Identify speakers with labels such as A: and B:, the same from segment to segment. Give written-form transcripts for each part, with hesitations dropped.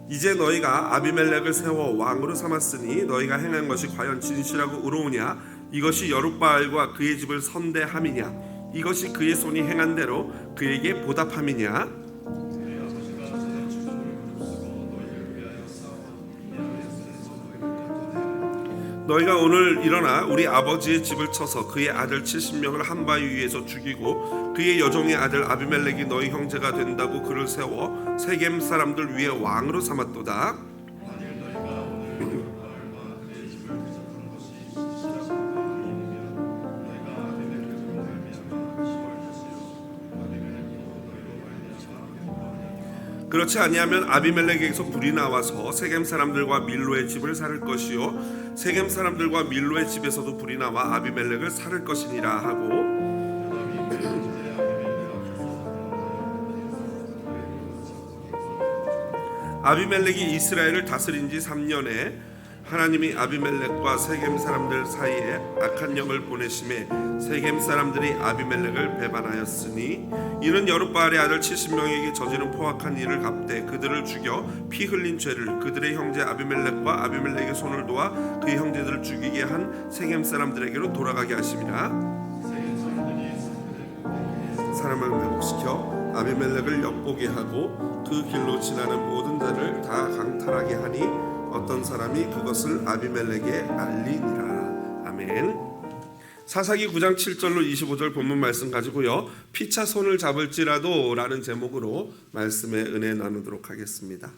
A: 이제 너희가 아비멜렉을 세워 왕으로 삼았으니 너희가 행한 것이 과연 진실하고 의로우냐? 이것이 여룻바알과 그의 집을 선대함이냐? 이것이 그의 손이 행한 대로 그에게 보답함이냐? 너희가 오늘 일어나 우리 아버지의 집을 쳐서 그의 아들 70명을 한 바위 위에서 죽이고 그의 여종의 아들 아비멜렉이 너희 형제가 된다고 그를 세워 세겜 사람들 위에 왕으로 삼았도다. 그렇지 아니하면 아비멜렉에게서 불이 나와서 세겜 사람들과 밀로의 집을 살을 것이요 세겜 사람들과 밀로의 집에서도 불이 나와 아비멜렉을 살을 것이니라 하고, 아비멜렉이 이스라엘을 다스린 지 3년에 하나님이 아비멜렉과 세겜 사람들 사이에 악한 영을 보내심에 세겜 사람들이 아비멜렉을 배반하였으니 이는 여룻바알의 아들 70명에게 저지른 포악한 일을 갚되 그들을 죽여 피 흘린 죄를 그들의 형제 아비멜렉과 아비멜렉의 손을 도와 그의 형제들을 죽이게 한 세겜 사람들에게로 돌아가게 하심이라. 사람을 회복시켜 아비멜렉을 엿보게 하고 그 길로 지나는 모든 자를 다 강탈하게 하니 어떤 사람이 그것을 아비멜렉에 알리니라. 아멘. 사사기 9장 7절로 25절 본문 말씀 가지고요, 피차 손을 잡을지라도 라는 제목으로 말씀의 은혜 나누도록 하겠습니다.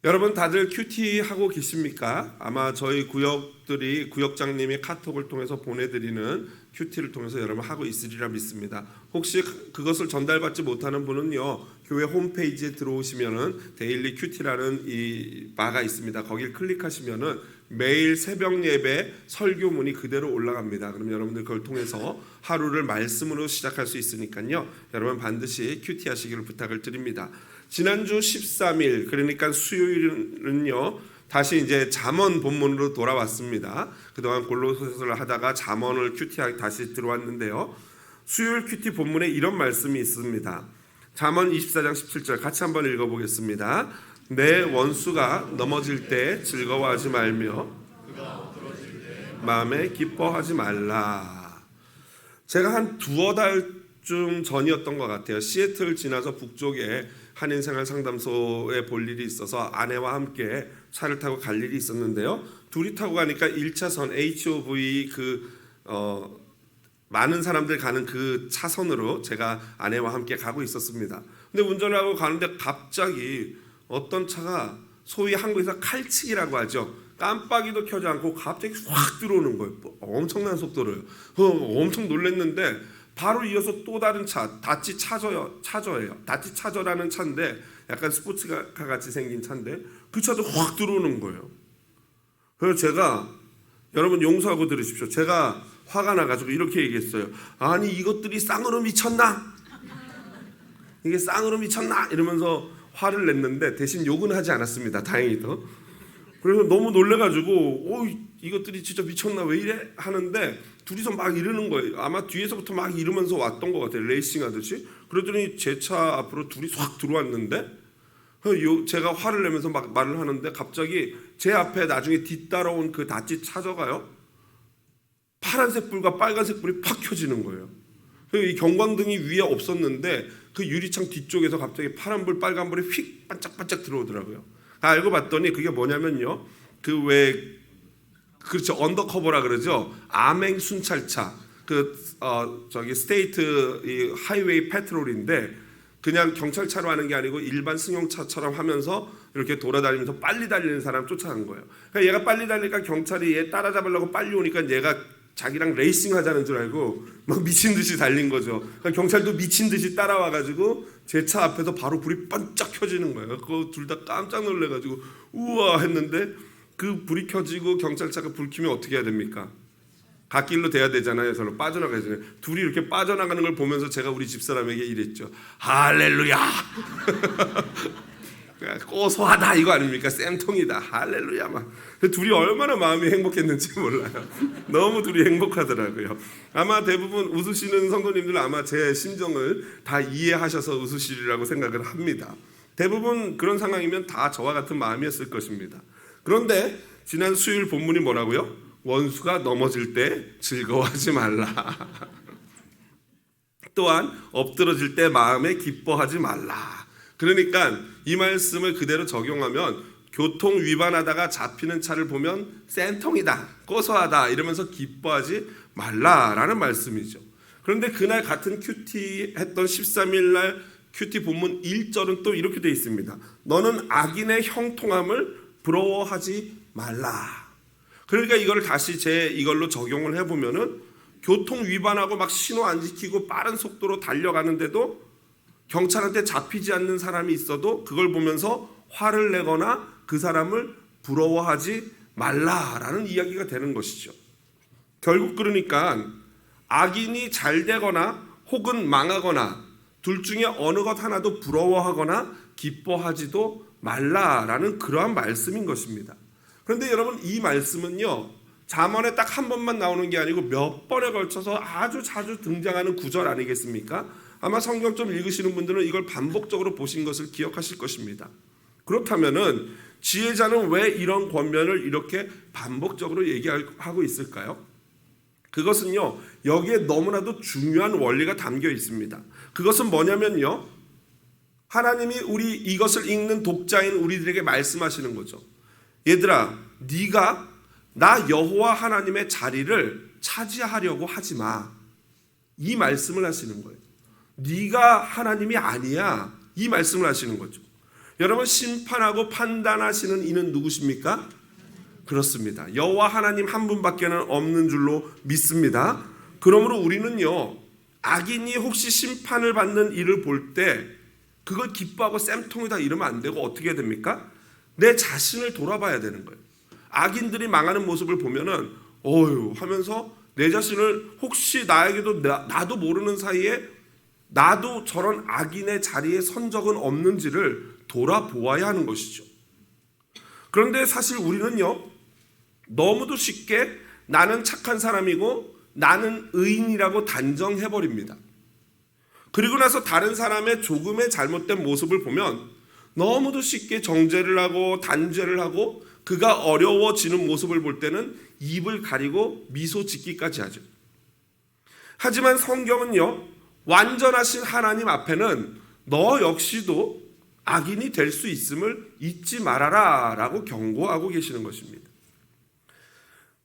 A: 여러분 다들 큐티 하고 계십니까? 아마 저희 구역장님이 카톡을 통해서 보내드리는 큐티를 통해서 여러분 하고 있으리라 믿습니다. 혹시 그것을 전달받지 못하는 분은요, 교회 홈페이지에 들어오시면은 데일리 큐티라는 이 바가 있습니다. 거길 클릭하시면은 매일 새벽 예배 설교문이 그대로 올라갑니다. 그럼 여러분들 그걸 통해서 하루를 말씀으로 시작할 수 있으니까요, 여러분 반드시 큐티 하시기를 부탁을 드립니다. 지난주 13일 그러니까 수요일은요 다시 이제 잠언 본문으로 돌아왔습니다. 그동안 골로새서를 하다가 잠언을 큐티하게 다시 들어왔는데요, 수요일 큐티 본문에 이런 말씀이 있습니다. 잠언 24장 17절 같이 한번 읽어보겠습니다. 내 원수가 넘어질 때 즐거워하지 말며 마음에 기뻐하지 말라. 제가 한 두어 달쯤 전이었던 것 같아요. 시애틀 지나서 북쪽에 한인생활상담소에 볼 일이 있어서 아내와 함께 차를 타고 갈 일이 있었는데요, 둘이 타고 가니까 1차선 HOV 많은 사람들 가는 그 차선으로 제가 아내와 함께 가고 있었습니다. 근데 운전을 하고 가는데 갑자기 어떤 차가 소위 한국에서 칼치기라고 하죠, 깜빡이도 켜지 않고 갑자기 확 들어오는 거예요. 엄청난 속도로요. 엄청 놀랐는데 바로 이어서 또 다른 차, 다치 차저예요. 다치 차저라는 차인데 약간 스포츠카 같이 생긴 차인데 그 차도 확 들어오는 거예요. 그래서 제가, 여러분 용서하고 들으십시오, 제가 화가 나가지고 이렇게 얘기했어요. 아니 이것들이 쌍으로 미쳤나? 이게 쌍으로 미쳤나? 이러면서 화를 냈는데 대신 욕은 하지 않았습니다. 다행히도. 그래서 너무 놀래가지고 이것들이 진짜 미쳤나 왜 이래? 하는데 둘이서 막 이러는 거예요. 아마 뒤에서부터 막 이러면서 왔던 것 같아요. 레이싱 하듯이. 그러더니 제 차 앞으로 둘이 확 들어왔는데 제가 화를 내면서 막 말을 하는데 갑자기 제 앞에 나중에 뒤따라온 그 다치 차저가요, 파란색 불과 빨간색 불이 팍 켜지는 거예요. 이 경광등이 위에 없었는데 그 유리창 뒤쪽에서 갑자기 파란불 빨간불이 휙 반짝반짝 들어오더라고요. 알고 봤더니 그게 뭐냐면요, 그렇죠, 언더커버라 그러죠. 암행 순찰차, 스테이트 이 하이웨이 패트롤인데 그냥 경찰차로 하는 게 아니고 일반 승용차처럼 하면서 이렇게 돌아다니면서 빨리 달리는 사람 쫓아간 거예요. 그러니까 얘가 빨리 달리니까 경찰이 얘 따라잡으려고 빨리 오니까 얘가 자기랑 레이싱 하자는 줄 알고 막 미친 듯이 달린 거죠. 그러니까 경찰도 미친 듯이 따라와가지고 제 차 앞에서 바로 불이 반짝 켜지는 거예요. 그거 둘 다 깜짝 놀래가지고 우와 했는데, 그 불이 켜지고 경찰차가 불 켜면 어떻게 해야 됩니까? 갓길로 돼야 되잖아요. 서로 빠져나가야 되잖아요. 둘이 이렇게 빠져나가는 걸 보면서 제가 우리 집사람에게 이랬죠. 할렐루야. 고소하다 이거 아닙니까? 쌤통이다. 할렐루야. 막 둘이 얼마나 마음이 행복했는지 몰라요. 너무 둘이 행복하더라고요. 아마 대부분 웃으시는 성도님들 아마 제 심정을 다 이해하셔서 웃으시리라고 생각을 합니다. 대부분 그런 상황이면 다 저와 같은 마음이었을 것입니다. 그런데 지난 수요일 본문이 뭐라고요? 원수가 넘어질 때 즐거워하지 말라. 또한 엎드러질 때 마음에 기뻐하지 말라. 그러니까 이 말씀을 그대로 적용하면 교통 위반하다가 잡히는 차를 보면 쌤통이다, 고소하다 이러면서 기뻐하지 말라라는 말씀이죠. 그런데 그날 같은 큐티 했던 13일 날 큐티 본문 1절은 또 이렇게 되어 있습니다. 너는 악인의 형통함을 부러워하지 말라. 그러니까 이걸 다시 이걸로 적용을 해보면은 교통 위반하고 막 신호 안 지키고 빠른 속도로 달려가는데도 경찰한테 잡히지 않는 사람이 있어도 그걸 보면서 화를 내거나 그 사람을 부러워하지 말라라는 이야기가 되는 것이죠. 결국 그러니까 악인이 잘 되거나 혹은 망하거나 둘 중에 어느 것 하나도 부러워하거나 기뻐하지도 말라라는 그러한 말씀인 것입니다. 그런데 여러분, 이 말씀은요, 잠언에 딱 한 번만 나오는 게 아니고 몇 번에 걸쳐서 아주 자주 등장하는 구절 아니겠습니까? 아마 성경 좀 읽으시는 분들은 이걸 반복적으로 보신 것을 기억하실 것입니다. 그렇다면은 지혜자는 왜 이런 권면을 이렇게 반복적으로 얘기하고 있을까요? 그것은요, 여기에 너무나도 중요한 원리가 담겨 있습니다. 그것은 뭐냐면요, 하나님이 이것을 읽는 독자인 우리들에게 말씀하시는 거죠. 얘들아, 네가 나 여호와 하나님의 자리를 차지하려고 하지 마. 이 말씀을 하시는 거예요. 네가 하나님이 아니야. 이 말씀을 하시는 거죠. 여러분, 심판하고 판단하시는 이는 누구십니까? 그렇습니다. 여호와 하나님 한 분밖에는 없는 줄로 믿습니다. 그러므로 우리는요, 악인이 혹시 심판을 받는 일을 볼 때 그걸 기뻐하고 쌤통이다 이러면 안 되고 어떻게 해야 됩니까? 내 자신을 돌아봐야 되는 거예요. 악인들이 망하는 모습을 보면은 어휴 하면서 내 자신을 혹시 나에게도 나도 모르는 사이에 나도 저런 악인의 자리에 선 적은 없는지를 돌아보아야 하는 것이죠. 그런데 사실 우리는요, 너무도 쉽게 나는 착한 사람이고 나는 의인이라고 단정해버립니다. 그리고 나서 다른 사람의 조금의 잘못된 모습을 보면 너무도 쉽게 정죄를 하고 단죄를 하고 그가 어려워지는 모습을 볼 때는 입을 가리고 미소 짓기까지 하죠. 하지만 성경은요, 완전하신 하나님 앞에는 너 역시도 악인이 될 수 있음을 잊지 말아라 라고 경고하고 계시는 것입니다.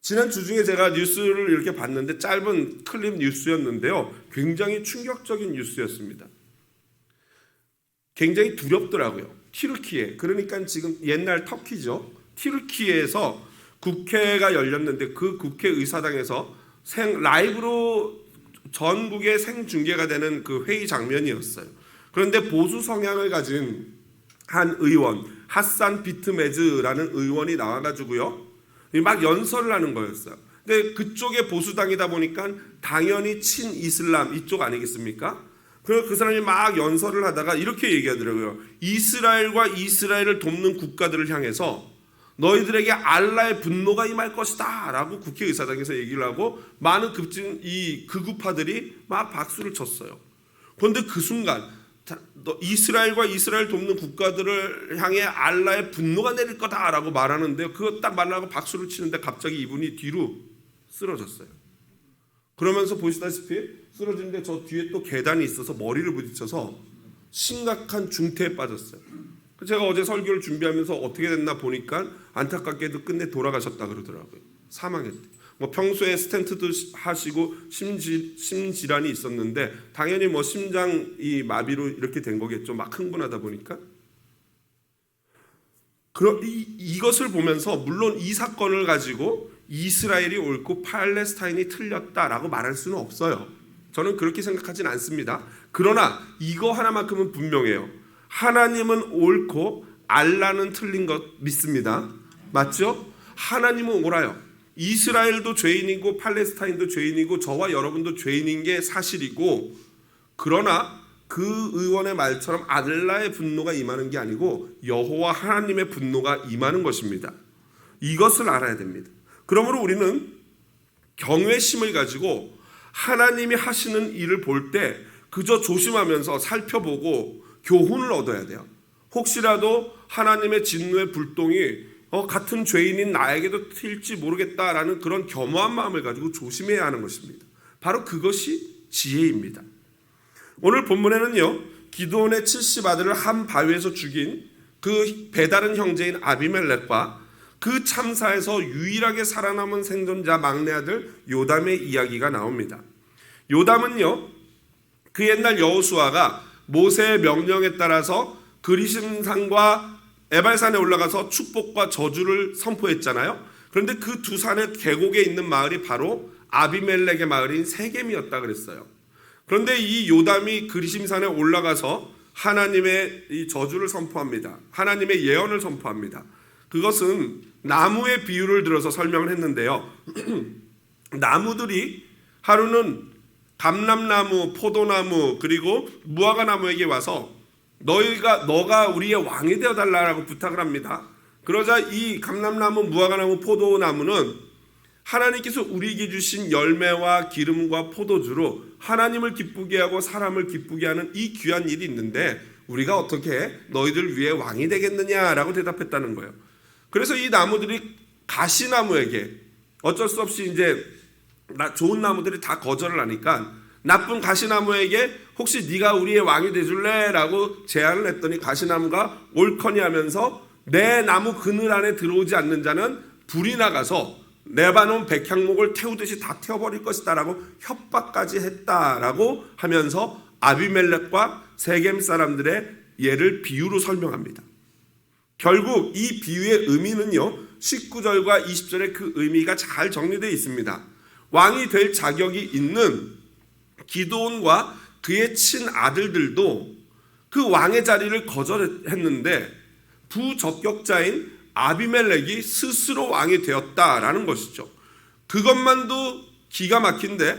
A: 지난 주 중에 제가 뉴스를 이렇게 봤는데 짧은 클립 뉴스였는데요, 굉장히 충격적인 뉴스였습니다. 굉장히 두렵더라고요. 튀르키예, 그러니까 지금 옛날 터키죠. 튀르키예에서 국회가 열렸는데 그 국회의사당에서 라이브로 전국에 생중계가 되는 그 회의 장면이었어요. 그런데 보수 성향을 가진 한 의원, 하산 비트메즈라는 의원이 나와가지고요, 막 연설을 하는 거였어요. 근데 그쪽에 보수당이다 보니까 당연히 친이슬람 이쪽 아니겠습니까? 그래서 그 사람이 막 연설을 하다가 이렇게 얘기하더라고요. 이스라엘과 이스라엘을 돕는 국가들을 향해서 너희들에게 알라의 분노가 임할 것이다 라고 국회의사당에서 얘기를 하고 많은 극우파들이 막 박수를 쳤어요. 그런데 그 순간 이스라엘과 이스라엘 돕는 국가들을 향해 알라의 분노가 내릴 거다라고 말하는데 그거 딱 말하고 박수를 치는데 갑자기 이분이 뒤로 쓰러졌어요. 그러면서 보시다시피 쓰러지는데 저 뒤에 또 계단이 있어서 머리를 부딪혀서 심각한 중태에 빠졌어요. 제가 어제 설교를 준비하면서 어떻게 됐나 보니까 안타깝게도 끝내 돌아가셨다 그러더라고요. 사망했대요. 평소에 스텐트도 하시고 심질환이 있었는데 당연히 심장이 마비로 이렇게 된 거겠죠. 막 흥분하다 보니까. 이것을 보면서 물론 이 사건을 가지고 이스라엘이 옳고 팔레스타인이 틀렸다라고 말할 수는 없어요. 저는 그렇게 생각하진 않습니다. 그러나 이거 하나만큼은 분명해요. 하나님은 옳고 알라는 틀린 것 믿습니다. 맞죠? 하나님은 옳아요. 이스라엘도 죄인이고 팔레스타인도 죄인이고 저와 여러분도 죄인인 게 사실이고, 그러나 그 의원의 말처럼 알라의 분노가 임하는 게 아니고 여호와 하나님의 분노가 임하는 것입니다. 이것을 알아야 됩니다. 그러므로 우리는 경외심을 가지고 하나님이 하시는 일을 볼 때 그저 조심하면서 살펴보고 교훈을 얻어야 돼요. 혹시라도 하나님의 진노의 불똥이 같은 죄인인 나에게도 튈지 모르겠다라는 그런 겸허한 마음을 가지고 조심해야 하는 것입니다. 바로 그것이 지혜입니다. 오늘 본문에는요, 기드온의 70아들을 한 바위에서 죽인 그 배다른 형제인 아비멜렉과 그 참사에서 유일하게 살아남은 생존자 막내 아들 요담의 이야기가 나옵니다. 요담은요, 그 옛날 여호수아가 모세의 명령에 따라서 그리심산과 에발산에 올라가서 축복과 저주를 선포했잖아요. 그런데 그 두 산의 계곡에 있는 마을이 바로 아비멜렉의 마을인 세겜이었다 그랬어요. 그런데 이 요담이 그리심산에 올라가서 하나님의 이 저주를 선포합니다. 하나님의 예언을 선포합니다. 그것은 나무의 비유를 들어서 설명을 했는데요. 나무들이 하루는 감람나무, 포도나무, 그리고 무화과나무에게 와서 너가 우리의 왕이 되어달라고 부탁을 합니다. 그러자 이 감람나무, 무화과나무, 포도나무는 하나님께서 우리에게 주신 열매와 기름과 포도주로 하나님을 기쁘게 하고 사람을 기쁘게 하는 이 귀한 일이 있는데 우리가 어떻게 너희들 위해 왕이 되겠느냐라고 대답했다는 거예요. 그래서 이 나무들이 가시나무에게 어쩔 수 없이 이제 좋은 나무들이 다 거절을 하니까 나쁜 가시나무에게 혹시 네가 우리의 왕이 돼줄래? 라고 제안을 했더니 가시나무가 옳거니 하면서 내 나무 그늘 안에 들어오지 않는 자는 불이 나가서 레바논 백향목을 태우듯이 다 태워버릴 것이다 라고 협박까지 했다라고 하면서 아비멜렉과 세겜 사람들의 예를 비유로 설명합니다. 결국 이 비유의 의미는요, 19절과 20절에 그 의미가 잘 정리되어 있습니다. 왕이 될 자격이 있는 기드온과 그의 친아들들도 그 왕의 자리를 거절했는데 부적격자인 아비멜렉이 스스로 왕이 되었다라는 것이죠. 그것만도 기가 막힌데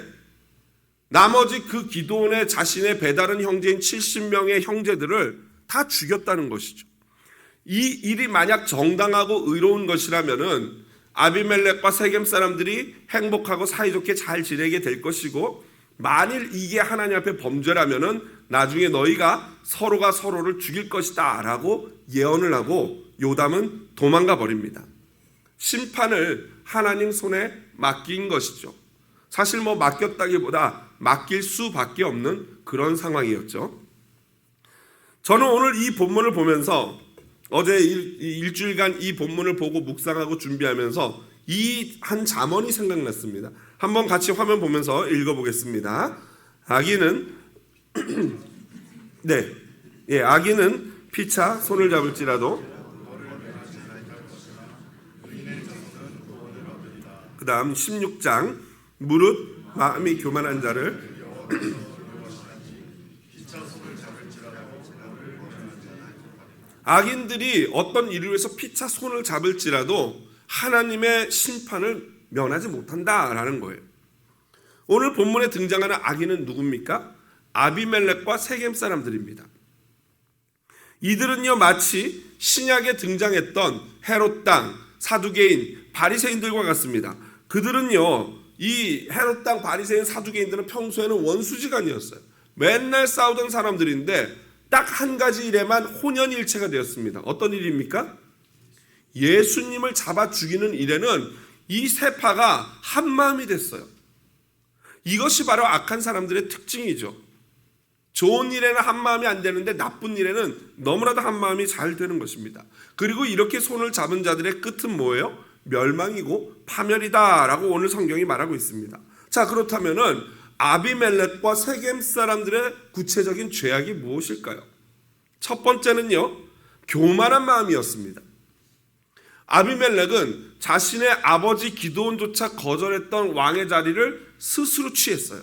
A: 나머지 그 기드온의 자신의 배다른 형제인 70명의 형제들을 다 죽였다는 것이죠. 이 일이 만약 정당하고 의로운 것이라면은 아비멜렉과 세겜 사람들이 행복하고 사이좋게 잘 지내게 될 것이고, 만일 이게 하나님 앞에 범죄라면은 나중에 너희가 서로가 서로를 죽일 것이다 라고 예언을 하고 요담은 도망가 버립니다. 심판을 하나님 손에 맡긴 것이죠. 사실 맡겼다기보다 맡길 수밖에 없는 그런 상황이었죠. 저는 오늘 이 본문을 보면서 어제 일주일간 이 본문을 보고 묵상하고 준비하면서 이 한 잠언이 생각났습니다. 한번 같이 화면 보면서 읽어보겠습니다. 아기는 아기는 피차 손을 잡을지라도, 그 다음 16장 무릇 마음이 교만한 자를 악인들이 어떤 일을 위해서 피차 손을 잡을지라도 하나님의 심판을 면하지 못한다라는 거예요. 오늘 본문에 등장하는 악인은 누굽니까? 아비멜렉과 세겜 사람들입니다. 이들은요, 마치 신약에 등장했던 헤롯 땅, 사두개인, 바리새인들과 같습니다. 그들은요, 이 헤롯 땅, 바리새인, 사두개인들은 평소에는 원수지간이었어요. 맨날 싸우던 사람들인데 딱 한 가지 일에만 혼연일체가 되었습니다. 어떤 일입니까? 예수님을 잡아 죽이는 일에는 이 세 파가 한마음이 됐어요. 이것이 바로 악한 사람들의 특징이죠. 좋은 일에는 한마음이 안 되는데 나쁜 일에는 너무나도 한마음이 잘 되는 것입니다. 그리고 이렇게 손을 잡은 자들의 끝은 뭐예요? 멸망이고 파멸이다 라고 오늘 성경이 말하고 있습니다. 자, 그렇다면은 아비멜렉과 세겜 사람들의 구체적인 죄악이 무엇일까요? 첫 번째는요, 교만한 마음이었습니다. 아비멜렉은 자신의 아버지 기드온조차 거절했던 왕의 자리를 스스로 취했어요.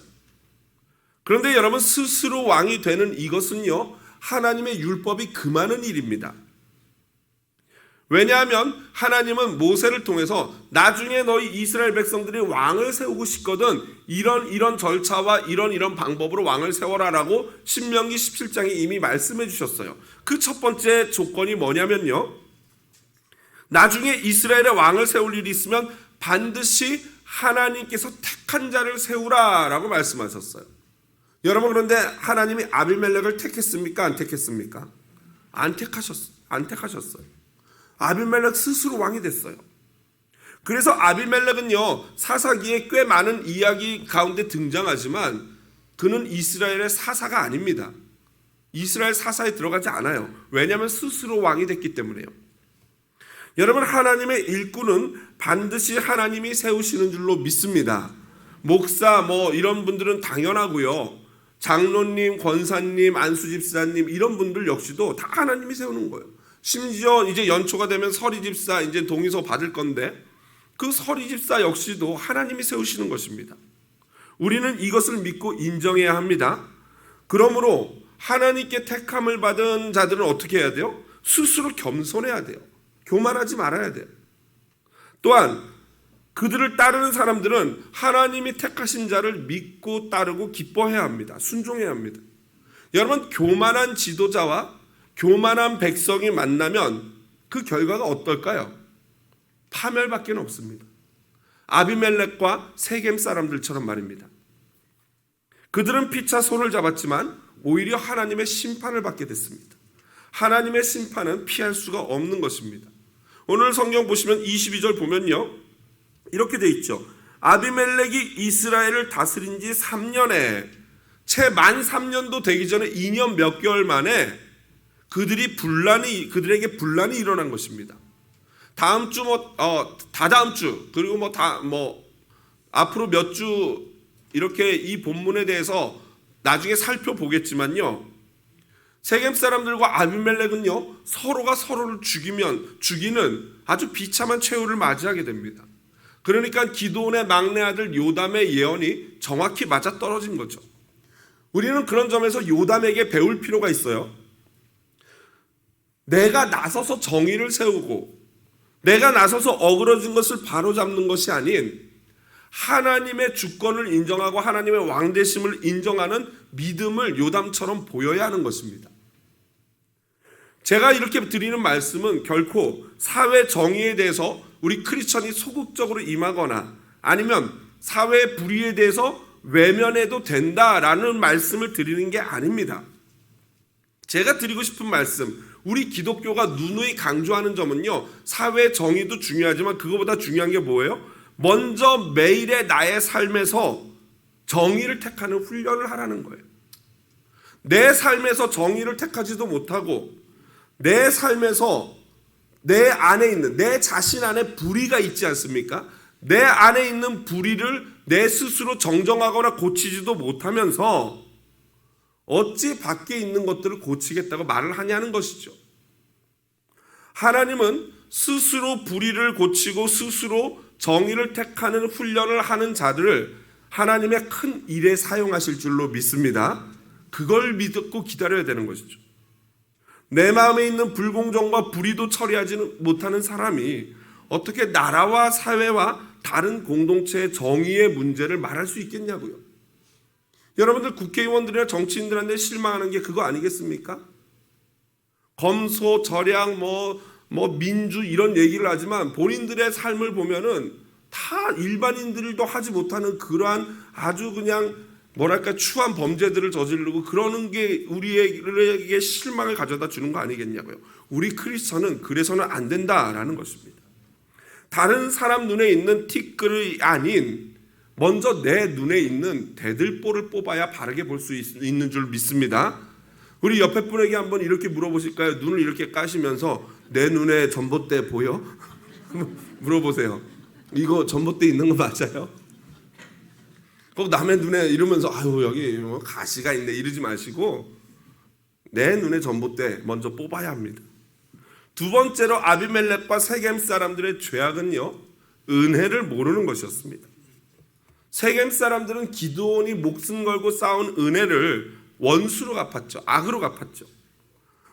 A: 그런데 여러분, 스스로 왕이 되는 이것은요, 하나님의 율법이 금하는 일입니다. 왜냐하면 하나님은 모세를 통해서 나중에 너희 이스라엘 백성들이 왕을 세우고 싶거든 이런 절차와 이런 방법으로 왕을 세워라라고 신명기 17장에 이미 말씀해 주셨어요. 그 첫 번째 조건이 뭐냐면요, 나중에 이스라엘의 왕을 세울 일이 있으면 반드시 하나님께서 택한 자를 세우라라고 말씀하셨어요. 여러분, 그런데 하나님이 아비멜렉을 택했습니까? 안 택했습니까? 안 택하셨어요. 아비멜렉 스스로 왕이 됐어요. 그래서 아비멜렉은요, 사사기에 꽤 많은 이야기 가운데 등장하지만 그는 이스라엘의 사사가 아닙니다. 이스라엘 사사에 들어가지 않아요. 왜냐하면 스스로 왕이 됐기 때문에요. 여러분, 하나님의 일꾼은 반드시 하나님이 세우시는 줄로 믿습니다. 목사 이런 분들은 당연하고요. 장로님, 권사님, 안수집사님 이런 분들 역시도 다 하나님이 세우는 거예요. 심지어 이제 연초가 되면 서리집사 이제 동의서 받을 건데 그 서리집사 역시도 하나님이 세우시는 것입니다. 우리는 이것을 믿고 인정해야 합니다. 그러므로 하나님께 택함을 받은 자들은 어떻게 해야 돼요? 스스로 겸손해야 돼요. 교만하지 말아야 돼요. 또한 그들을 따르는 사람들은 하나님이 택하신 자를 믿고 따르고 기뻐해야 합니다. 순종해야 합니다. 여러분, 교만한 지도자와 교만한 백성이 만나면 그 결과가 어떨까요? 파멸밖에 없습니다. 아비멜렉과 세겜 사람들처럼 말입니다. 그들은 피차 손을 잡았지만 오히려 하나님의 심판을 받게 됐습니다. 하나님의 심판은 피할 수가 없는 것입니다. 오늘 성경 보시면 22절 보면요, 이렇게 돼 있죠. 아비멜렉이 이스라엘을 다스린 지 3년에 채 만 3년도 되기 전에 2년 몇 개월 만에 그들에게 분란이 일어난 것입니다. 다음 주 다다음 주 그리고 앞으로 몇 주 이렇게 이 본문에 대해서 나중에 살펴보겠지만요. 세겜 사람들과 아비멜렉은요, 서로가 서로를 죽이는 아주 비참한 최후를 맞이하게 됩니다. 그러니까 기드온의 막내 아들 요담의 예언이 정확히 맞아떨어진 거죠. 우리는 그런 점에서 요담에게 배울 필요가 있어요. 내가 나서서 정의를 세우고 내가 나서서 어그러진 것을 바로잡는 것이 아닌 하나님의 주권을 인정하고 하나님의 왕되심을 인정하는 믿음을 요담처럼 보여야 하는 것입니다. 제가 이렇게 드리는 말씀은 결코 사회 정의에 대해서 우리 크리스천이 소극적으로 임하거나 아니면 사회 불의에 대해서 외면해도 된다라는 말씀을 드리는 게 아닙니다. 제가 드리고 싶은 말씀, 우리 기독교가 누누이 강조하는 점은요, 사회 정의도 중요하지만 그거보다 중요한 게 뭐예요? 먼저 매일의 나의 삶에서 정의를 택하는 훈련을 하라는 거예요. 내 삶에서 정의를 택하지도 못하고 내 삶에서 내 안에 있는 내 자신 안에 불의가 있지 않습니까? 내 안에 있는 불의를 내 스스로 정정하거나 고치지도 못하면서 어찌 밖에 있는 것들을 고치겠다고 말을 하냐는 것이죠. 하나님은 스스로 불의를 고치고 스스로 정의를 택하는 훈련을 하는 자들을 하나님의 큰 일에 사용하실 줄로 믿습니다. 그걸 믿고 기다려야 되는 것이죠. 내 마음에 있는 불공정과 불의도 처리하지 못하는 사람이 어떻게 나라와 사회와 다른 공동체의 정의의 문제를 말할 수 있겠냐고요. 여러분들 국회의원들이나 정치인들한테 실망하는 게 그거 아니겠습니까? 검소, 절약, 민주 이런 얘기를 하지만 본인들의 삶을 보면은 다 일반인들도 하지 못하는 그러한 아주 그냥 추한 범죄들을 저지르고 그러는 게 우리에게 실망을 가져다 주는 거 아니겠냐고요. 우리 크리스천은 그래서는 안 된다라는 것입니다. 다른 사람 눈에 있는 티끌이 아닌 먼저 내 눈에 있는 대들보를 뽑아야 바르게 볼 수 있는 줄 믿습니다. 우리 옆에 분에게 한번 이렇게 물어보실까요? 눈을 이렇게 까시면서 내 눈에 전봇대 보여? 물어보세요. 이거 전봇대 있는 거 맞아요? 꼭 남의 눈에 이러면서 아유 여기 가시가 있네 이러지 마시고 내 눈에 전봇대 먼저 뽑아야 합니다. 두 번째로 아비멜렉과 세겜 사람들의 죄악은요, 은혜를 모르는 것이었습니다. 세겜 사람들은 기드온이 목숨 걸고 쌓은 은혜를 원수로 갚았죠. 악으로 갚았죠.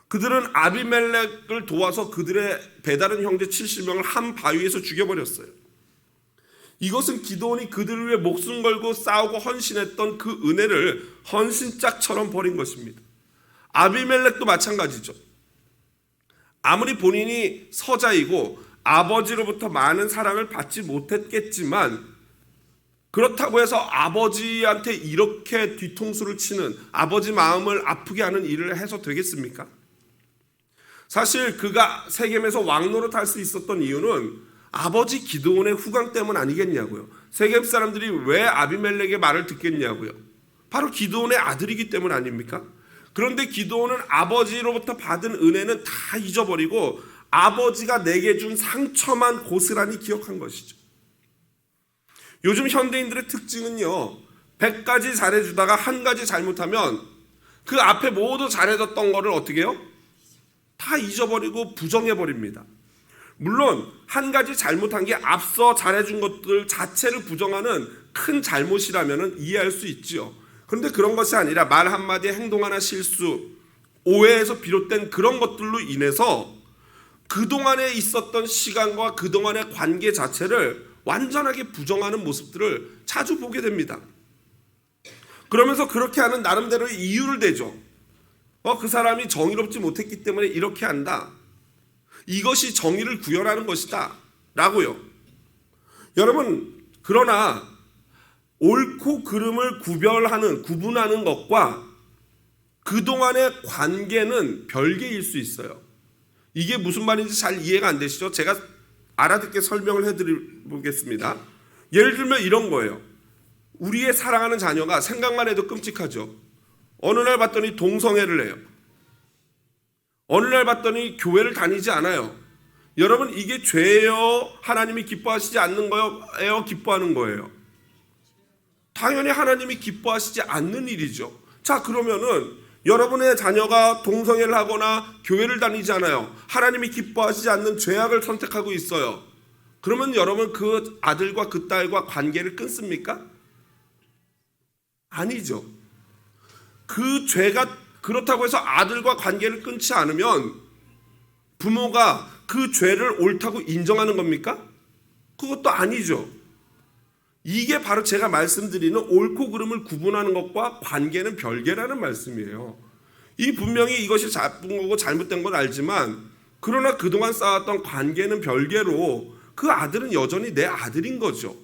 A: 그들은 아비멜렉을 도와서 그들의 배다른 형제 70명을 한 바위에서 죽여버렸어요. 이것은 기드온이 그들을 위해 목숨 걸고 싸우고 헌신했던 그 은혜를 헌신짝처럼 버린 것입니다. 아비멜렉도 마찬가지죠. 아무리 본인이 서자이고 아버지로부터 많은 사랑을 받지 못했겠지만 그렇다고 해서 아버지한테 이렇게 뒤통수를 치는 아버지 마음을 아프게 하는 일을 해서 되겠습니까? 사실 그가 세겜에서 왕노릇 할 수 있었던 이유는 아버지 기드온의 후광 때문 아니겠냐고요. 세겜 사람들이 왜 아비멜렉의 말을 듣겠냐고요. 바로 기드온의 아들이기 때문 아닙니까? 그런데 기드온은 아버지로부터 받은 은혜는 다 잊어버리고 아버지가 내게 준 상처만 고스란히 기억한 것이죠. 요즘 현대인들의 특징은요, 100가지 잘해주다가 한 가지 잘못하면 그 앞에 모두 잘해줬던 거를 어떻게 해요? 다 잊어버리고 부정해버립니다. 물론 한 가지 잘못한 게 앞서 잘해준 것들 자체를 부정하는 큰 잘못이라면 이해할 수 있죠. 그런데 그런 것이 아니라 말 한마디, 행동 하나 실수, 오해에서 비롯된 그런 것들로 인해서 그동안에 있었던 시간과 그동안의 관계 자체를 완전하게 부정하는 모습들을 자주 보게 됩니다. 그러면서 그렇게 하는 나름대로의 이유를 대죠. 그 사람이 정의롭지 못했기 때문에 이렇게 한다. 이것이 정의를 구현하는 것이다 라고요. 여러분, 그러나 옳고 그름을 구분하는 것과 그동안의 관계는 별개일 수 있어요. 이게 무슨 말인지 잘 이해가 안 되시죠? 제가 알아듣게 설명을 해드리겠습니다. 예를 들면 이런 거예요. 우리의 사랑하는 자녀가 생각만 해도 끔찍하죠. 어느 날 봤더니 동성애를 해요. 어느 날 봤더니 교회를 다니지 않아요. 여러분, 이게 죄예요? 하나님이 기뻐하시지 않는 거예요? 기뻐하는 거예요? 당연히 하나님이 기뻐하시지 않는 일이죠. 자, 그러면은 여러분의 자녀가 동성애를 하거나 교회를 다니지 않아요. 하나님이 기뻐하시지 않는 죄악을 선택하고 있어요. 그러면 여러분 그 아들과 그 딸과 관계를 끊습니까? 아니죠. 그 죄가 그렇다고 해서 아들과 관계를 끊지 않으면 부모가 그 죄를 옳다고 인정하는 겁니까? 그것도 아니죠. 이게 바로 제가 말씀드리는 옳고 그름을 구분하는 것과 관계는 별개라는 말씀이에요. 이 분명히 이것이 나쁜 거고 잘못된 건 알지만 그러나 그동안 쌓았던 관계는 별개로 그 아들은 여전히 내 아들인 거죠.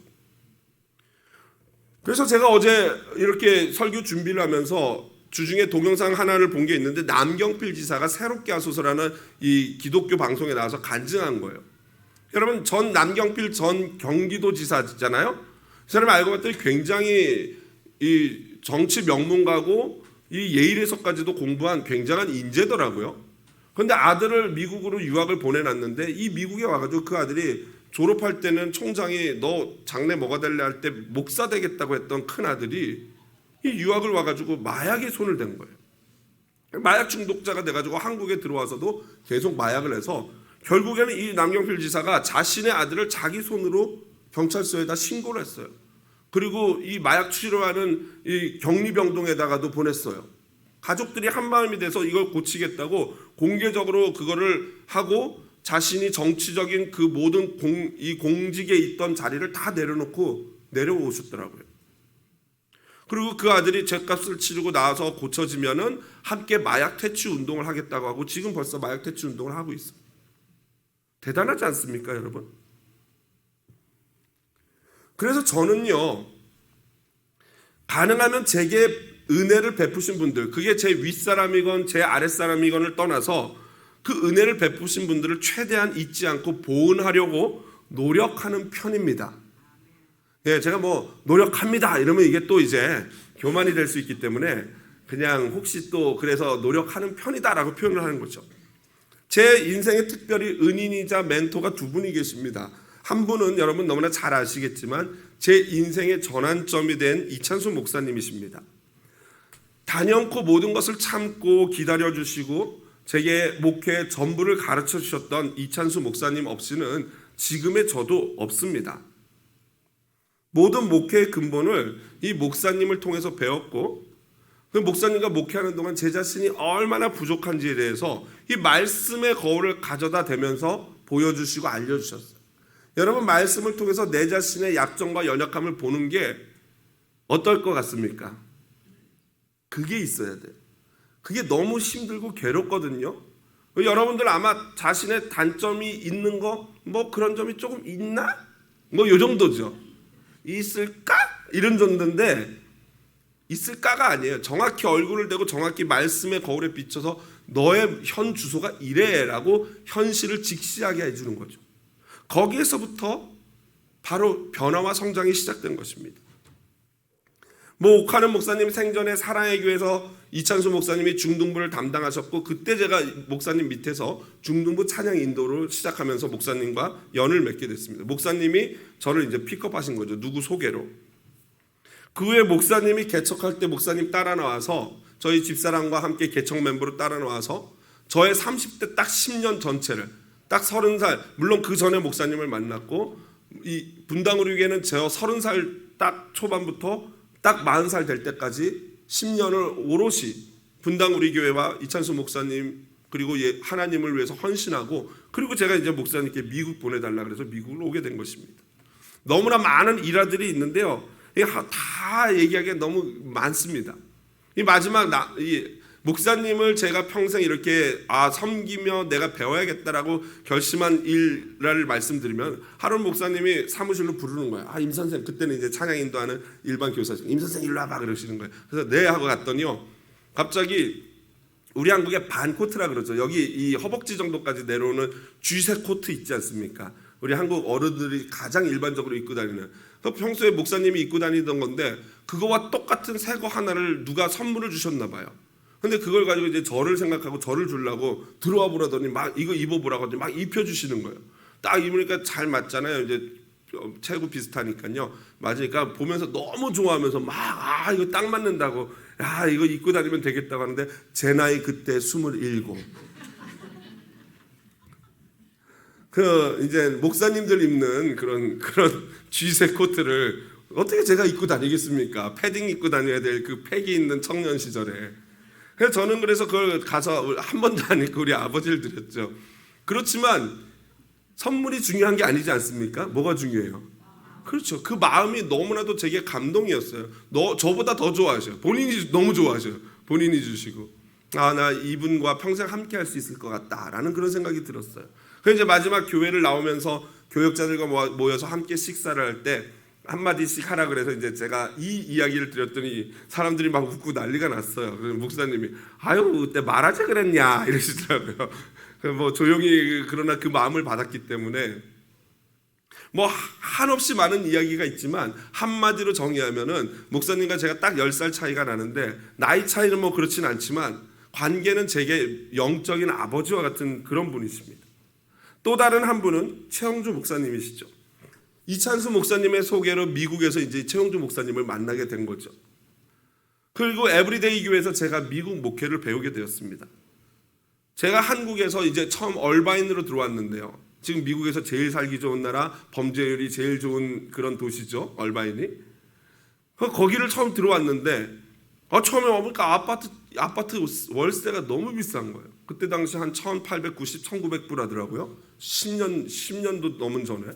A: 그래서 제가 어제 이렇게 설교 준비를 하면서 주중에 동영상 하나를 본 게 있는데 남경필 지사가 새롭게 하소서라는 이 기독교 방송에 나와서 간증한 거예요. 여러분, 전 남경필 전 경기도 지사잖아요. 그 사람이 알고 봤더니 굉장히 이 정치 명문가고 이 예일에서까지도 공부한 굉장한 인재더라고요. 그런데 아들을 미국으로 유학을 보내놨는데 이 미국에 와가지고 그 아들이 졸업할 때는 총장이 너 장래 뭐가 될래 할 때 목사 되겠다고 했던 큰 아들이 이 유학을 와가지고 마약에 손을 댄 거예요. 마약 중독자가 돼가지고 한국에 들어와서도 계속 마약을 해서 결국에는 이 남경필 지사가 자신의 아들을 자기 손으로 경찰서에다 신고를 했어요. 그리고 이 마약 치료하는 이 격리병동에다가도 보냈어요. 가족들이 한마음이 돼서 이걸 고치겠다고 공개적으로 그거를 하고 자신이 정치적인 그 모든 공직에 있던 자리를 다 내려놓고 내려오셨더라고요. 그리고 그 아들이 죗값을 치르고 나와서 고쳐지면은 함께 마약 퇴치 운동을 하겠다고 하고 지금 벌써 마약 퇴치 운동을 하고 있어요. 대단하지 않습니까, 여러분? 그래서 저는요, 가능하면 제게 은혜를 베푸신 분들, 그게 제 윗사람이건 제 아랫사람이건을 떠나서 그 은혜를 베푸신 분들을 최대한 잊지 않고 보은하려고 노력하는 편입니다. 예, 제가 뭐 노력합니다 이러면 이게 또 이제 교만이 될 수 있기 때문에 그냥 혹시 또 그래서 노력하는 편이다라고 표현을 하는 거죠. 제 인생에 특별히 은인이자 멘토가 두 분이 계십니다. 한 분은 여러분 너무나 잘 아시겠지만 제 인생의 전환점이 된 이찬수 목사님이십니다. 단연코 모든 것을 참고 기다려주시고 제게 목회 전부를 가르쳐 주셨던 이찬수 목사님 없이는 지금의 저도 없습니다. 모든 목회의 근본을 이 목사님을 통해서 배웠고 그 목사님과 목회하는 동안 제 자신이 얼마나 부족한지에 대해서 이 말씀의 거울을 가져다 대면서 보여주시고 알려주셨어요. 여러분, 말씀을 통해서 내 자신의 약점과 연약함을 보는 게 어떨 것 같습니까? 그게 있어야 돼요. 그게 너무 힘들고 괴롭거든요. 여러분들 아마 자신의 단점이 있는 거 뭐 그런 점이 조금 있나? 뭐 요 정도죠. 있을까? 이런 정도인데 있을까가 아니에요. 정확히 얼굴을 대고 정확히 말씀의 거울에 비춰서 너의 현 주소가 이래라고 현실을 직시하게 해주는 거죠. 거기에서부터 바로 변화와 성장이 시작된 것입니다. 옥하는 목사님 생전에 사랑의 교회에서 이찬수 목사님이 중등부를 담당하셨고, 그때 제가 목사님 밑에서 중등부 찬양 인도를 시작하면서 목사님과 연을 맺게 됐습니다. 목사님이 저를 이제 픽업하신 거죠. 누구 소개로. 그 후에 목사님이 개척할 때 목사님 따라 나와서 저희 집사람과 함께 개척 멤버로 따라 나와서 저의 30대 딱 10년 전체를 딱 30살, 물론 그 전에 목사님을 만났고 이 분당으로 위에는 저 30살 딱 초반부터 딱 40살 될 때까지 10년을 오롯이 분당 우리 교회와 이찬수 목사님 그리고 하나님을 위해서 헌신하고, 그리고 제가 이제 목사님께 미국 보내달라 그래서 미국을 오게 된 것입니다. 너무나 많은 일화들이 있는데요. 다 얘기하기가 너무 많습니다. 이 마지막 이 목사님을 제가 평생 이렇게 섬기며 내가 배워야겠다라고 결심한 일을 말씀드리면, 하론 목사님이 사무실로 부르는 거예요. 임 선생, 그때는 이제 찬양 인도하는 일반 교사죠. 임 선생 일로 와봐 그러시는 거예요. 그래서 네 하고 갔더니요, 갑자기 우리 한국에 반 코트라 그러죠. 여기 이 허벅지 정도까지 내려오는 쥐색 코트 있지 않습니까? 우리 한국 어른들이 가장 일반적으로 입고 다니는, 평소에 목사님이 입고 다니던 건데 그거와 똑같은 새 거 하나를 누가 선물을 주셨나 봐요. 근데 그걸 가지고 이제 저를 생각하고 저를 주려고 들어와 보라더니 막 이거 입어보라고 하더니 막 입혀주시는 거예요. 딱 입으니까 잘 맞잖아요. 이제 체구 비슷하니까요. 맞으니까 보면서 너무 좋아하면서 막 이거 딱 맞는다고, 이거 입고 다니면 되겠다고 하는데 제 나이 그때 27. 이제 목사님들 입는 그런 쥐색 코트를 어떻게 제가 입고 다니겠습니까? 패딩 입고 다녀야 될 그 팩이 있는 청년 시절에. 그래서 저는 그걸 가서 한 번도 안 입고 우리 아버지를 드렸죠. 그렇지만 선물이 중요한 게 아니지 않습니까? 뭐가 중요해요? 그렇죠. 그 마음이 너무나도 제게 감동이었어요. 저보다 더 좋아하셔요. 본인이 너무 좋아하셔요. 본인이 주시고, 나 이분과 평생 함께 할 수 있을 것 같다라는 그런 생각이 들었어요. 그래서 이제 마지막 교회를 나오면서 교역자들과 모여서 함께 식사를 할 때 한마디씩 하라 그래서 이제 제가 이 이야기를 드렸더니 사람들이 막 웃고 난리가 났어요. 그래서 목사님이 그때 말하자 그랬냐 이러시더라고요. 조용히 그러나 그 마음을 받았기 때문에 한없이 많은 이야기가 있지만 한마디로 정의하면은 목사님과 제가 딱 10살 차이가 나는데, 나이 차이는 그렇진 않지만 관계는 제게 영적인 아버지와 같은 그런 분이십니다. 또 다른 한 분은 최영주 목사님이시죠. 이찬수 목사님의 소개로 미국에서 이제 최영주 목사님을 만나게 된 거죠. 그리고 에브리데이 교회에서 제가 미국 목회를 배우게 되었습니다. 제가 한국에서 이제 처음 얼바인으로 들어왔는데요. 지금 미국에서 제일 살기 좋은 나라, 범죄율이 제일 좋은 그런 도시죠, 얼바인이. 거기를 처음 들어왔는데 처음에 와보니까 아파트 월세가 너무 비싼 거예요. 그때 당시 한 1890, 1900불 하더라고요. 10년도 넘은 전에.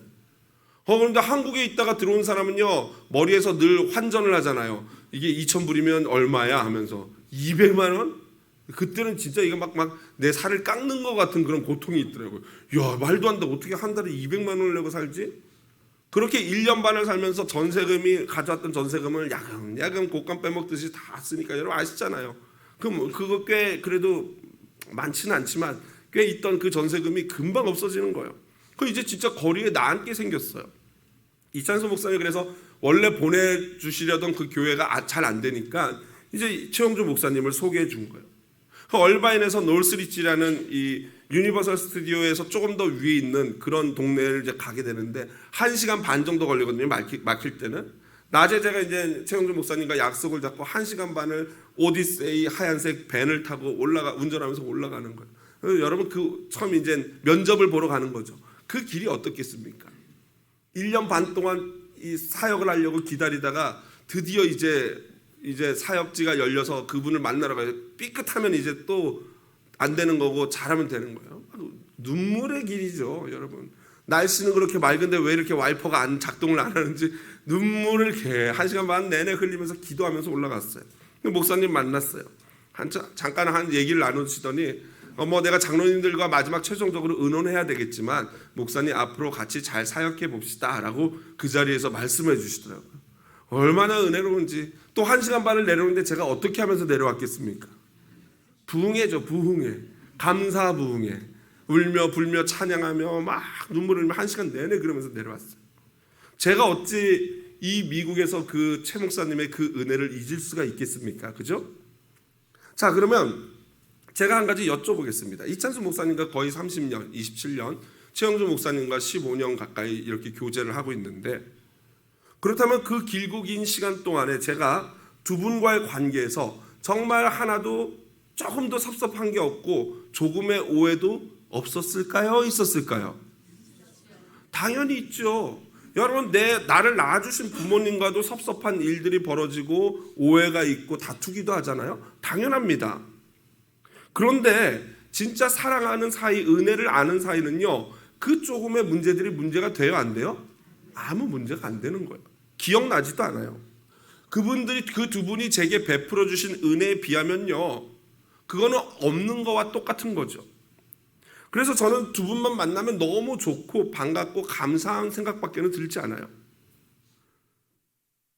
A: 그런데 한국에 있다가 들어온 사람은요, 머리에서 늘 환전을 하잖아요. 이게 2000불이면 얼마야 하면서 200만 원? 그때는 진짜 이거 막 내 살을 깎는 것 같은 그런 고통이 있더라고요. 말도 안 돼. 어떻게 한 달에 200만 원을 내고 살지? 그렇게 1년 반을 살면서 가져왔던 전세금을 야금 곶감 빼먹듯이 다 쓰니까 여러분 아시잖아요. 그거 꽤 그래도 많지는 않지만 꽤 있던 그 전세금이 금방 없어지는 거예요. 이제 진짜 거리에 나앉게 생겼어요. 이찬수 목사님 그래서 원래 보내주시려던 그 교회가 잘 안 되니까 이제 최영주 목사님을 소개해 준 거예요. 얼바인에서 놀스리치라는 이 유니버설 스튜디오에서 조금 더 위에 있는 그런 동네를 이제 가게 되는데 1시간 반 정도 걸리거든요. 막힐 때는. 낮에 제가 이제 최영주 목사님과 약속을 잡고 1시간 반을 오디세이 하얀색 밴을 타고 운전하면서 올라가는 거예요. 여러분 처음 이제 면접을 보러 가는 거죠. 그 길이 어떻겠습니까? 1년 반 동안 이 사역을 하려고 기다리다가 드디어 이제 사역지가 열려서 그분을 만나러 가요. 삐끗하면 이제 또 안 되는 거고 잘하면 되는 거예요. 눈물의 길이죠, 여러분. 날씨는 그렇게 맑은데 왜 이렇게 와이퍼가 작동을 안 하는지 눈물을 1시간 반 내내 흘리면서 기도하면서 올라갔어요. 목사님 만났어요. 잠깐 한 얘기를 나누시더니 내가 장로님들과 마지막 최종적으로 의논해야 되겠지만 목사님 앞으로 같이 잘 사역해 봅시다 라고 그 자리에서 말씀해 주시더라고요. 얼마나 은혜로운지. 또 1시간 반을 내려오는데 제가 어떻게 하면서 내려왔겠습니까? 부흥회죠. 부흥회. 감사 부흥회. 울며 불며 찬양하며 막 눈물을 흘리며 1시간 내내 그러면서 내려왔어요. 제가 어찌 이 미국에서 그 최 목사님의 그 은혜를 잊을 수가 있겠습니까? 그죠? 자, 그러면 제가 한 가지 여쭤보겠습니다. 이찬수 목사님과 거의 30년, 27년, 최영주 목사님과 15년 가까이 이렇게 교제를 하고 있는데, 그렇다면 그 길고 긴 시간 동안에 제가 두 분과의 관계에서 정말 하나도 조금도 섭섭한 게 없고 조금의 오해도 없었을까요? 있었을까요? 당연히 있죠. 여러분, 나를 낳아주신 부모님과도 섭섭한 일들이 벌어지고 오해가 있고 다투기도 하잖아요. 당연합니다. 그런데 진짜 사랑하는 사이, 은혜를 아는 사이는요, 그 조금의 문제들이 문제가 돼요, 안 돼요? 아무 문제가 안 되는 거예요. 기억나지도 않아요. 그분들이, 그 두 분이 제게 베풀어 주신 은혜에 비하면요, 그거는 없는 거와 똑같은 거죠. 그래서 저는 두 분만 만나면 너무 좋고 반갑고 감사한 생각밖에는 들지 않아요.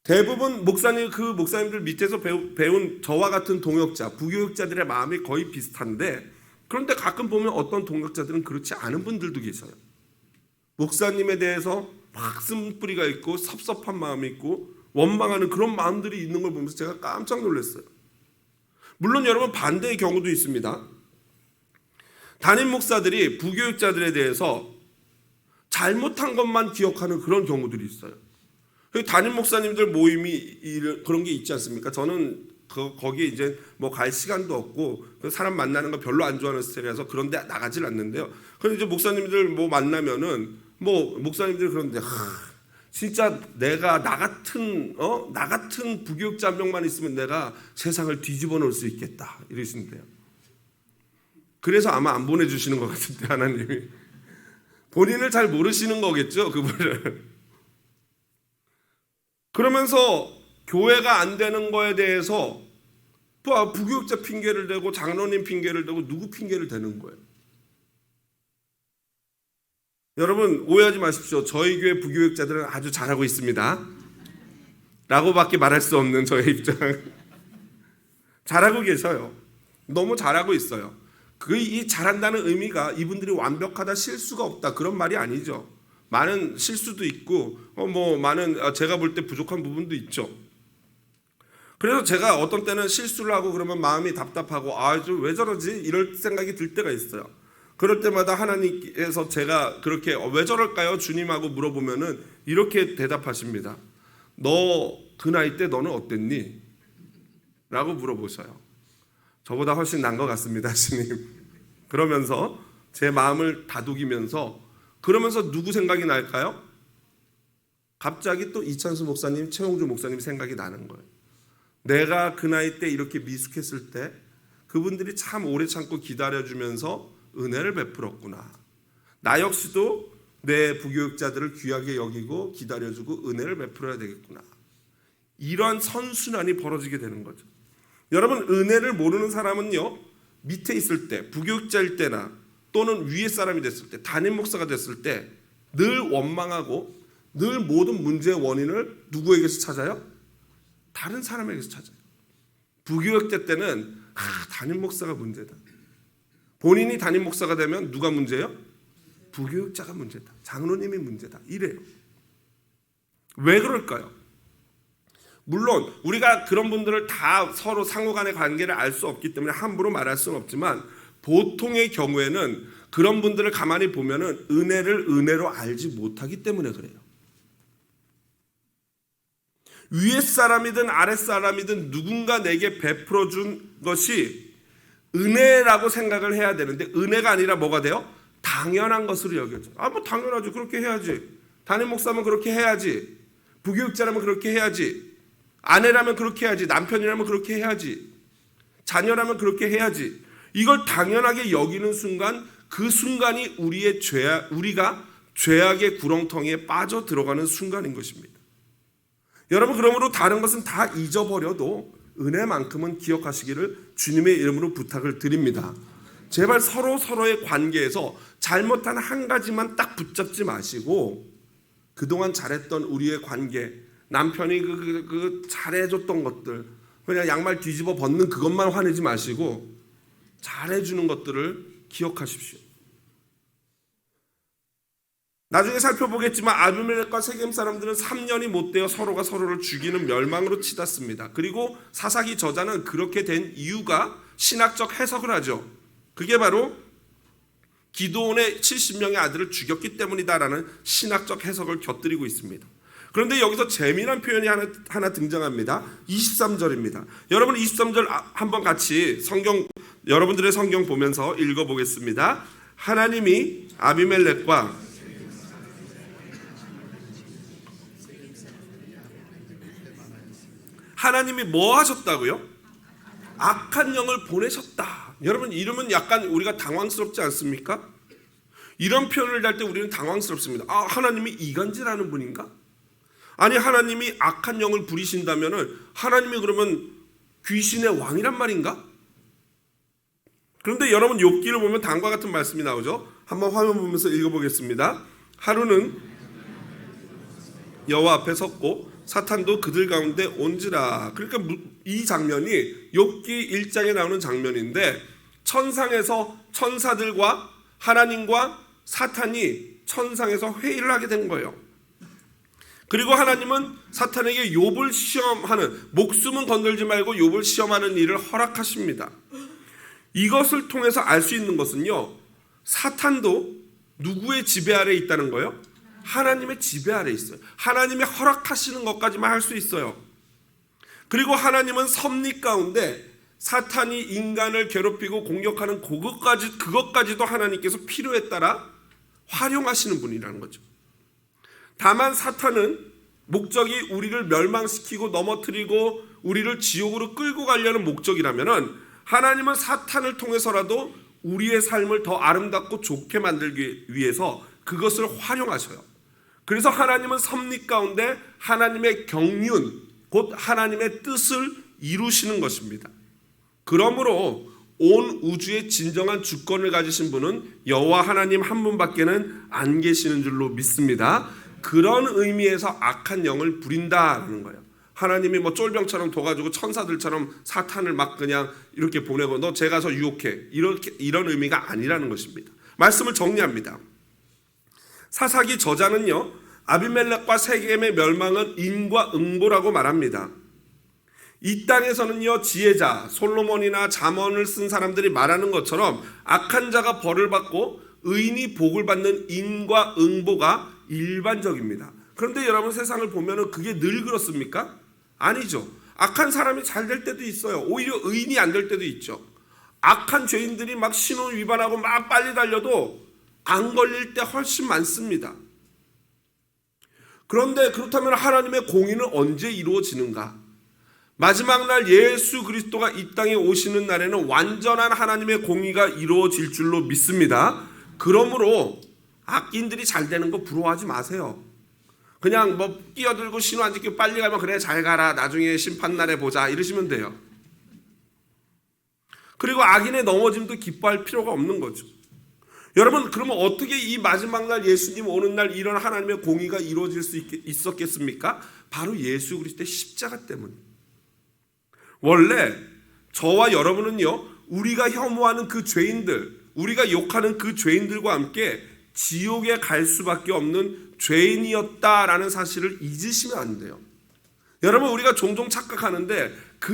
A: 대부분 그 목사님들 밑에서 배운 저와 같은 동역자, 부교육자들의 마음이 거의 비슷한데, 그런데 가끔 보면 어떤 동역자들은 그렇지 않은 분들도 계셔요. 목사님에 대해서 막 쓴뿌리가 있고 섭섭한 마음이 있고 원망하는 그런 마음들이 있는 걸 보면서 제가 깜짝 놀랐어요. 물론 여러분, 반대의 경우도 있습니다. 담임 목사들이 부교육자들에 대해서 잘못한 것만 기억하는 그런 경우들이 있어요. 담임 목사님들 모임이 그런 게 있지 않습니까? 저는 거기에 이제 뭐 갈 시간도 없고 사람 만나는 거 별로 안 좋아하는 스타일이라서 그런데 나가질 않는데요. 그런데 이제 목사님들 뭐 만나면은 뭐 목사님들 그런데 진짜 나 같은 부교육자 한 명만 있으면 내가 세상을 뒤집어 놓을 수 있겠다 이러시는데요. 그래서 아마 안 보내주시는 것 같은데, 하나님이 본인을 잘 모르시는 거겠죠, 그분을. 그러면서 교회가 안 되는 거에 대해서 부교육자 핑계를 대고 장로님 핑계를 대고 누구 핑계를 대는 거예요. 여러분, 오해하지 마십시오. 저희 교회 부교육자들은 아주 잘하고 있습니다 라고밖에 말할 수 없는 저의 입장. 잘하고 계셔요. 너무 잘하고 있어요. 이 잘한다는 의미가 이분들이 완벽하다, 실수가 없다, 그런 말이 아니죠. 많은 실수도 있고 많은 제가 볼 때 부족한 부분도 있죠. 그래서 제가 어떤 때는 실수를 하고 그러면 마음이 답답하고 왜 저러지? 이럴 생각이 들 때가 있어요. 그럴 때마다 하나님께서 제가 그렇게 왜 저럴까요? 주님하고 물어보면은 이렇게 대답하십니다. 너 그 나이 때 너는 어땠니? 라고 물어보셔요. 저보다 훨씬 나은 것 같습니다, 주님. 그러면서 제 마음을 다독이면서, 그러면서 누구 생각이 날까요? 갑자기 또 이찬수 목사님, 최홍주 목사님 생각이 나는 거예요. 내가 그 나이 때 이렇게 미숙했을 때 그분들이 참 오래 참고 기다려주면서 은혜를 베풀었구나. 나 역시도 내 부교육자들을 귀하게 여기고 기다려주고 은혜를 베풀어야 되겠구나. 이러한 선순환이 벌어지게 되는 거죠. 여러분, 은혜를 모르는 사람은요, 밑에 있을 때, 부교육자일 때나 또는 위에 사람이 됐을 때, 담임 목사가 됐을 때 늘 원망하고 늘 모든 문제의 원인을 누구에게서 찾아요? 다른 사람에게서 찾아요. 부교육자 때는 담임 목사가 문제다. 본인이 담임 목사가 되면 누가 문제예요? 부교육자가 문제다. 장로님이 문제다. 이래요. 왜 그럴까요? 물론 우리가 그런 분들을 다 서로 상호간의 관계를 알 수 없기 때문에 함부로 말할 수는 없지만, 보통의 경우에는 그런 분들을 가만히 보면은 은혜를 은혜로 알지 못하기 때문에 그래요. 위에 사람이든 아래 사람이든 누군가 내게 베풀어 준 것이 은혜라고 생각을 해야 되는데, 은혜가 아니라 뭐가 돼요? 당연한 것으로 여겨져요. 뭐 당연하죠. 그렇게 해야지. 담임 목사면 그렇게 해야지. 부교육자라면 그렇게 해야지. 아내라면 그렇게 해야지. 남편이라면 그렇게 해야지. 자녀라면 그렇게 해야지. 이걸 당연하게 여기는 순간, 그 순간이 우리가 죄악의 구렁텅이에 빠져 들어가는 순간인 것입니다. 여러분, 그러므로 다른 것은 다 잊어버려도 은혜만큼은 기억하시기를 주님의 이름으로 부탁을 드립니다. 제발 서로의 관계에서 잘못한 한 가지만 딱 붙잡지 마시고 그동안 잘했던 우리의 관계, 남편이 그 잘해줬던 것들, 그냥 양말 뒤집어 벗는 그것만 화내지 마시고 잘해주는 것들을 기억하십시오. 나중에 살펴보겠지만 아비멜렉과 세겜 사람들은 3년이 못 되어 서로가 서로를 죽이는 멸망으로 치닫습니다. 그리고 사사기 저자는 그렇게 된 이유가 신학적 해석을 하죠. 그게 바로 기드온의 70명의 아들을 죽였기 때문이다라는 신학적 해석을 곁들이고 있습니다. 그런데 여기서 재미난 표현이 하나 등장합니다. 23절입니다. 여러분 23절 한번 같이 여러분들의 성경 보면서 읽어보겠습니다. 하나님이 아비멜렉과 하나님이 뭐 하셨다고요? 악한 영을 보내셨다. 여러분 이러면 약간 우리가 당황스럽지 않습니까? 이런 표현을 할 때 우리는 당황스럽습니다. 하나님이 이간질하는 분인가? 아니 하나님이 악한 영을 부리신다면은 하나님이 그러면 귀신의 왕이란 말인가? 그런데 여러분 욥기를 보면 다음과 같은 말씀이 나오죠. 한번 화면 보면서 읽어보겠습니다. 하루는 여호와 앞에 섰고 사탄도 그들 가운데 온지라. 그러니까 이 장면이 욥기 1장에 나오는 장면인데 천상에서 천사들과 하나님과 사탄이 천상에서 회의를 하게 된 거예요. 그리고 하나님은 사탄에게 욥을 시험하는, 목숨은 건들지 말고 욥을 시험하는 일을 허락하십니다. 이것을 통해서 알 수 있는 것은요, 사탄도 누구의 지배 아래에 있다는 거예요? 하나님의 지배 아래에 있어요. 하나님의 허락하시는 것까지만 할 수 있어요. 그리고 하나님은 섭리 가운데 사탄이 인간을 괴롭히고 공격하는 그것까지도 하나님께서 필요에 따라 활용하시는 분이라는 거죠. 다만 사탄은 목적이 우리를 멸망시키고 넘어뜨리고 우리를 지옥으로 끌고 가려는 목적이라면은 하나님은 사탄을 통해서라도 우리의 삶을 더 아름답고 좋게 만들기 위해서 그것을 활용하셔요. 그래서 하나님은 섭리 가운데 하나님의 경륜, 곧 하나님의 뜻을 이루시는 것입니다. 그러므로 온 우주의 진정한 주권을 가지신 분은 여호와 하나님 한 분밖에는 안 계시는 줄로 믿습니다. 그런 의미에서 악한 영을 부린다라는 거예요. 하나님이 뭐 쫄병처럼 둬가지고 천사들처럼 사탄을 막 그냥 이렇게 보내고 너 쟤 가서 유혹해 이런 의미가 아니라는 것입니다. 말씀을 정리합니다. 사사기 저자는요, 아비멜렉과 세겜의 멸망은 인과 응보라고 말합니다. 이 땅에서는요, 지혜자 솔로몬이나 잠언을 쓴 사람들이 말하는 것처럼 악한 자가 벌을 받고 의인이 복을 받는 인과 응보가 일반적입니다. 그런데 여러분 세상을 보면은 그게 늘 그렇습니까? 아니죠. 악한 사람이 잘 될 때도 있어요. 오히려 의인이 안 될 때도 있죠. 악한 죄인들이 막 신호 위반하고 막 빨리 달려도 안 걸릴 때 훨씬 많습니다. 그런데 그렇다면 하나님의 공의는 언제 이루어지는가? 마지막 날 예수 그리스도가 이 땅에 오시는 날에는 완전한 하나님의 공의가 이루어질 줄로 믿습니다. 그러므로 악인들이 잘 되는 거 부러워하지 마세요. 그냥 뭐 끼어들고 신호 안 지키고 빨리 가면 그래 잘 가라 나중에 심판날에 보자 이러시면 돼요. 그리고 악인의 넘어짐도 기뻐할 필요가 없는 거죠. 여러분 그러면 어떻게 이 마지막 날 예수님 오는 날 이런 하나님의 공의가 이루어질 수 있었겠습니까? 바로 예수 그리스도의 십자가 때문. 원래 저와 여러분은요, 우리가 혐오하는 그 죄인들, 우리가 욕하는 그 죄인들과 함께 지옥에 갈 수밖에 없는 죄인이었다라는 사실을 잊으시면 안 돼요. 여러분 우리가 종종 착각하는데 그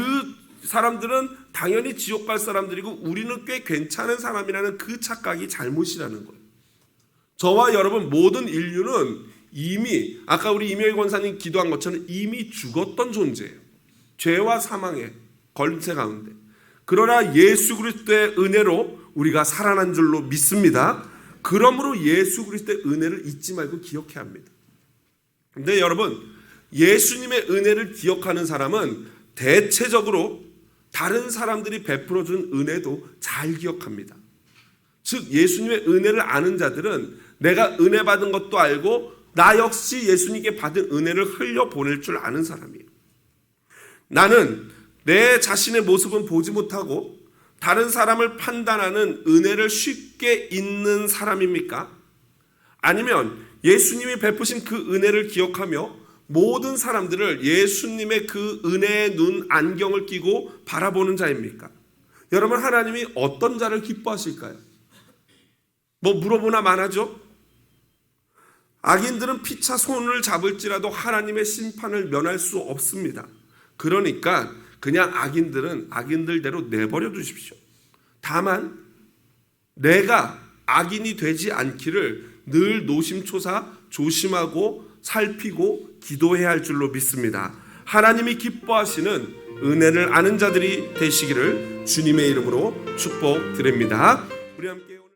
A: 사람들은 당연히 지옥 갈 사람들이고 우리는 꽤 괜찮은 사람이라는 그 착각이 잘못이라는 거예요. 저와 여러분 모든 인류는 이미 아까 우리 임효일 권사님 기도한 것처럼 이미 죽었던 존재예요. 죄와 사망의 권세 가운데. 그러나 예수 그리스도의 은혜로 우리가 살아난 줄로 믿습니다. 그러므로 예수 그리스도의 은혜를 잊지 말고 기억해야 합니다. 근데 여러분 예수님의 은혜를 기억하는 사람은 대체적으로 다른 사람들이 베풀어준 은혜도 잘 기억합니다. 즉 예수님의 은혜를 아는 자들은 내가 은혜 받은 것도 알고 나 역시 예수님께 받은 은혜를 흘려보낼 줄 아는 사람이에요. 나는 내 자신의 모습은 보지 못하고 다른 사람을 판단하는 은혜를 쉽게 잊는 사람입니까? 아니면 예수님이 베푸신 그 은혜를 기억하며 모든 사람들을 예수님의 그 은혜의 눈 안경을 끼고 바라보는 자입니까? 여러분, 하나님이 어떤 자를 기뻐하실까요? 뭐 물어보나 마나죠? 악인들은 피차 손을 잡을지라도 하나님의 심판을 면할 수 없습니다. 그러니까 그냥 악인들은 악인들대로 내버려 두십시오. 다만 내가 악인이 되지 않기를 늘 노심초사 조심하고 살피고 기도해야 할 줄로 믿습니다. 하나님이 기뻐하시는 은혜를 아는 자들이 되시기를 주님의 이름으로 축복드립니다. 우리 함께